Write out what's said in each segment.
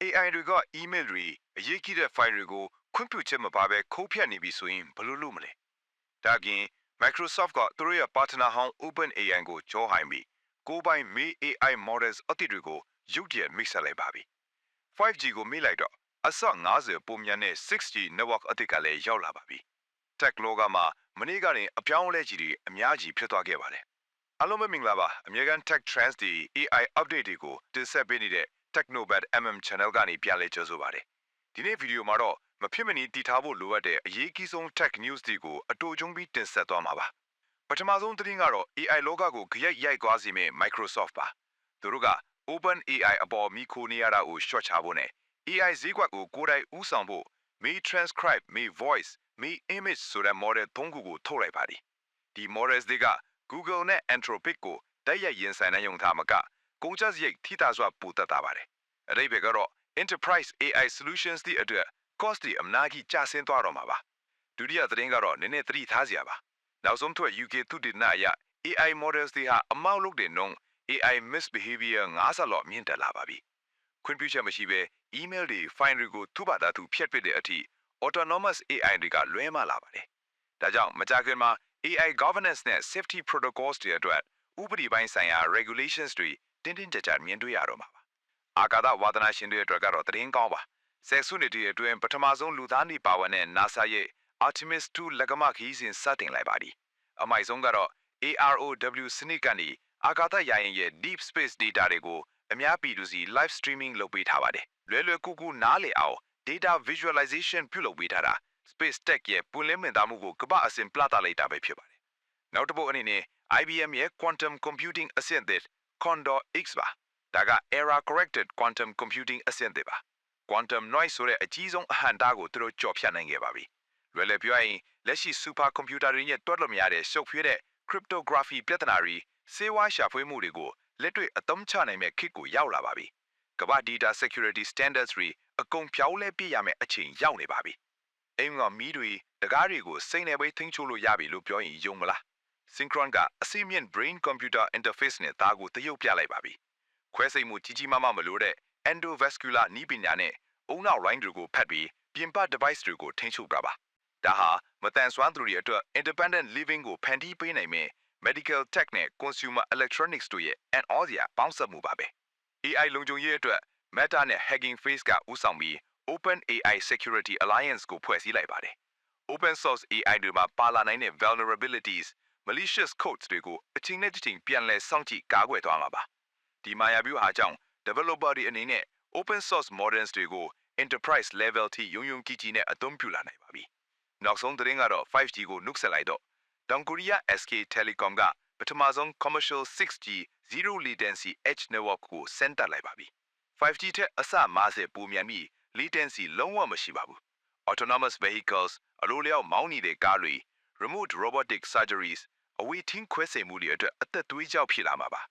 AI တွေက email တွေအရေးကြီးတဲ့ file တွေကိုခွင့်ပြုချက်မပါဘဲခိုးဖျက်နေပြီဆိုရင်ဘယ်လိုလုပ်မလဲဒါကင် Microsoft ကသူတို့ရဲ့ partner ဟောင်း OpenAI ကိုကြောဟိုင်းပြီးကိုယ်ပိုင်မေး AI models အသစ်တွေကိုရုပ်တရက်မိတ်ဆက်လိုက်ပါပြီ 5G ကိုမေးလိုက်တော့အဆ50ပုံမြန်တဲ့ 6G network အသစ်ကလည်းရောက်လာပါပြီ Tech လောကမှာမနေ့ကနေအပြောင်းအလဲကြီးတွေအများကြီးဖြစ်သွားခဲ့ပါတယ်အားလုံးပဲမင်္ဂလာပါ American Tech Trends တွေ AI update တွေကိုတင်ဆက်ပေးနေတဲ့ Technobat MM Channel ကနေပြန်လည်ကြိုဆိုပါတယ်ဒီနေ့ဗီဒီယိုမှာတော့မဖြစ်မနေတည်ထားဖို့လိုအပ်တဲ့အရေးကြီးဆုံး Tech News တွေကိုအတူချုံပြီးတင်ဆက်သွားမှာပါပထမဆုံးသတင်းကတော့ AI လောကကိုကြရိုက်ရိုက်သွားစေမယ့် Microsoft ပါသူတို့က OpenAI အပေါ်မိခိုနေရတာကိုရှော့ချဖို့နဲ့ AI ဈေးကွက်ကိုကိုယ်တိုင်ဦးဆောင်ဖို့ Me Transcribe, Me Voice, Me Image ဆိုတဲ့ model 3ခုကိုထုတ်လိုက်ပါသည်ဒီ models တွေက Google နဲ့ Anthropic ကိုတိုက်ရိုက်ရင်ဆိုင်နိုင်ုံထားမကကုန်ကျစရိတ်ထိတာစွာပိုတက်တာပါတယ်အတိတ်ဘက်ကတော့ Enterprise AI Solutions တွေအတွက် cost တွေအများကြီးကျဆင်းသွားတော့မှာပါဒုတိယသတင်းကတော့နည်းနည်းသတိထားစရာပါနောက်ဆုံးထွက် UK သုတေသနအရ AI models တွေဟာအမောက်လုပ်တဲ့နှုန်း AI misbehavior 9ဆလောက်မြင့်တက်လာပါပြီခွင့်ပြုချက်မရှိဘဲ email တွေ file တွေကိုသူ့ဘာသာသူဖျက်ပစ်တဲ့အထိ autonomous AI တွေကလွဲမှားလာပါတယ်ဒါကြောင့်မကြာခင်မှာ AI governance နဲ့ safety protocols တွေအတွက်ဥပဒေပိုင်းဆိုင်ရာ regulations တွေတင်းတင်းကြပ်ကြပ်မြင်တွေ့ရတော့မှာပါအာကာသဝါသနာရှင်တွေအတွက်ကတော့သတင်းကောင်းပါဆယ်စုနှစ်အတွင်းပထမဆုံးလူသားနေပါဝင်တဲ့ NASA ရဲ့ Artemis 2 လက်ကမခရီးစဉ်စတင်လိုက်ပါပြီအမိုက်ဆုံးကတော့ AROW စနစ်ကနေအာကာသယာဉ်ရဲ့ deep space data တွေကိုအများပြည်သူစီ live streaming လုပ်ပေးထားပါတယ်လွယ်လွယ်ကူကူနားလည်အောင် data visualization ပြုလုပ်ပေးထားတာ Space Tech ရဲ့ပွင့်လင်းမြင်သာမှုကိုကမ္ဘာအဆင့်ပြသလိုက်တာပဲဖြစ်ပါတယ်နောက်တစ်ပုတ်အနေနဲ့ IBM ရဲ့ quantum computing အဆင့်သစ် Condor X ပါဒါက error corrected quantum computing အဆင့်သစ်ပါ quantum noise ဆိုတဲ့အကြီးဆုံးအဟန့်တားကိုသူတို့ကျော်ဖြတ်နိုင်ခဲ့ပါပြီလွယ်လွယ်ပြောရရင်လက်ရှိ super computer တွေနဲ့တွက်လို့မရတဲ့ရှုပ်ထွေးတဲ့ cryptography ပြဿနာတွေစေဝါရှာဖွေမှုတွေကိုလက်တွေ့အသုံးချနိုင်မဲ့ခေတ်ကိုရောက်လာပါပြီကမ္ဘာ data security standards တွေအကုန်ပြောင်းလဲပြရမယ့်အချိန်ရောက်နေပါပြီအိမ်ကမီးတွေတကားတွေကိုစိတ်နဲ့ပဲထိန်းချုပ်လို့ရပြီလို့ပြောရင်ယုံမလား Synchron ကအစိမြင့် brain computer interface နဲ့ဒါကိုတရုပ်ပြလိုက်ပါပြီခွဲစိတ်မှုကြီးကြီးမားမားမလို့တဲ့ endovascular နည်းပညာနဲ့အုံနောက် line တွေကိုဖတ်ပြီးပြင်ပ device တွေကိုထိန်းချုပ်တာပါဒါဟာမတန်ဆွမ်းသူတွေအတွက် independent living ကိုဖန်တီးပေးနိုင်မယ့် medical tech နဲ့ consumer electronics တို့ရဲ့ and all ရာပေါင်းစပ်မှုပါပဲ AI လုံခြုံရေးအတွက် Meta နဲ့ Hugging Face ကဦးဆောင်ပြီး OpenAI Security Alliance ကိုဖွဲ့စည်းလိုက်ပါတယ် Open source AI တွေမှာပါလာနိုင်တဲ့ vulnerabilities, malicious codes တွေကိုအချိန်နဲ့တစ်ချိန်ပြန်လည်စောင့်ကြည့်ကာကွယ်သွားမှာပါဒီမာယာဗျူဟာကြောင့် developer တွေအနေနဲ့ open source models တွေကို enterprise level ထိယုံယုံကြည်ကြည်နဲ့အသုံးပြုလာနိုင်ပါပြီနောက်ဆုံးသတင်းကတော့ 5G ကိုနှုတ်ဆက်လိုက်တော့တောင်ကိုရီးယား SK Telecom ကပထမဆုံး commercial 6G zero latency edge network ကိုစမ်းသပ်လိုက်ပါပြီ 5G ထက်အဆ50ပိုမြန်ပြီး latency လုံးဝမရှိပါဘူး autonomous vehicles အလိုလျောက်မောင်းနေတဲ့ကားတွေ remote robotic surgeries အဝေးထင်းခွဲစိတ်မှုတွေအတွက်အသက်သွေးကြောက်ဖြစ်လာမှာပါ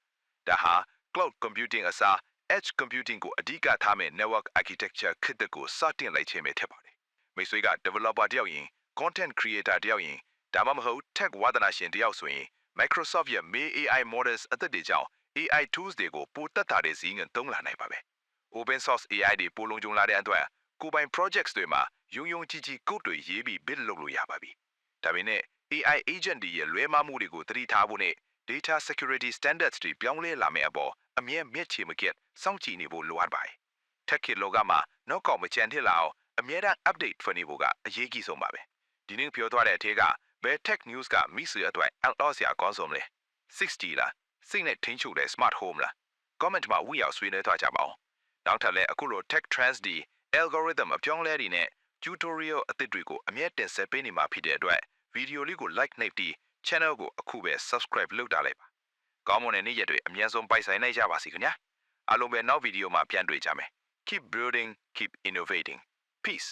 ဒါဟာ cloud computing အစား edge computing ကိုအဓိကထားမဲ့ network architecture ခေတ်သစ်ကိုစတင်လိုက်ခြင်းပဲဖြစ်ပါတယ်မိတ်ဆွေက developer တယောက်ရင် content creator တယောက်ရင်ဒါမှမဟုတ် tech ဝါသနာရှင်တယောက်ဆိုရင် Microsoft ရဲ့ May AI models အသစ်တွေကြောင့် AI tools တွေကိုပိုတက်တာတဲ့ဈေးငွေသုံးလာနိုင်ပါပဲ Open source AI တွေပိုလုံးကျုံလာတဲ့အတွက်ကိုယ်ပိုင် projects တွေမှာယုံယုံကြည်ကြည် code တွေရေးပြီး build လုပ်လို့ရပါပြီဒါပေမဲ့ AI agent တွေရဲ့လွဲမှားမှုတွေကိုသတိထားဖို့နဲ့ data security standards တွေပြောင်းလဲလာမယ့်အပေါ်အမြဲမျက်ခြေမပြတ်စောင့်ကြည့်နေဖို့လိုအပ်ပါတယ် Tech ခေတ်လောကမှာနောက်ကောက်မကြံထစ်လာအောင်အမြဲတမ်း update ဖွင့်နေဖို့ကအရေးကြီးဆုံးပါပဲဒီနေ့ပြောသွားတဲ့အထက်ကဘယ် Tech News ကမိဆွေအတွက်အတော့စရာကောင်းဆုံးလဲ 6G လားစိတ်နဲ့ထိန်းချုပ်တဲ့ smart home လား comment မှာဝီရောက်ဆွေးနွေးသွားကြပါဦးနောက်ထပ်လည်းအခုလို Tech Trends တွေ algorithm အပြောင်းလဲတွေနဲ့ tutorial အသစ်တွေကိုအမြဲတင်ဆက်ပေးနေမှာဖြစ်တဲ့အတွက်ဗီဒီယိုလေးကို like နှိပ်ပြီး channel ကိုအခုပဲ subscribe လုပ်ထားလိုက်ပါကောင်းမွန်တဲ့နေ့ရက်တွေအများဆုံးပိုက်ဆိုင်နိုင်ကြပါစေခင်ဗျာအားလုံးပဲနောက်ဗီဒီယိုမှာပြန်တွေ့ကြမယ် keep building keep innovating peace